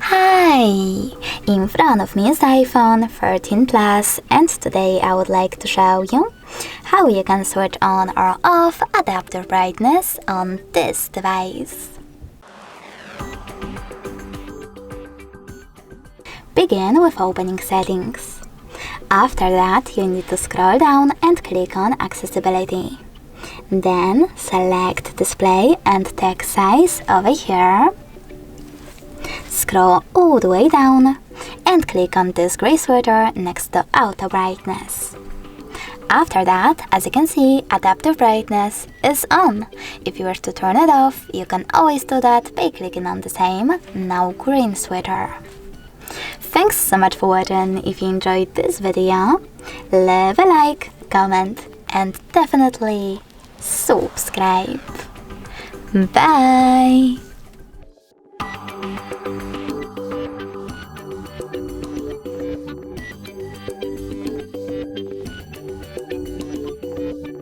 Hi! In front of me is iPhone 13 Plus, and today I would like to show you how you can switch on or off adaptive brightness on this device. Begin with opening settings. After that, you need to scroll down and click on accessibility. Then select display and text size over here. Scroll all the way down and click on this gray sweater next to auto brightness. After that, as you can see, adaptive brightness is on. If you wish to turn it off, you can always do that by clicking on the same, now green sweater. Thanks so much for watching. If you enjoyed this video, leave a like, comment, and definitely subscribe. Bye!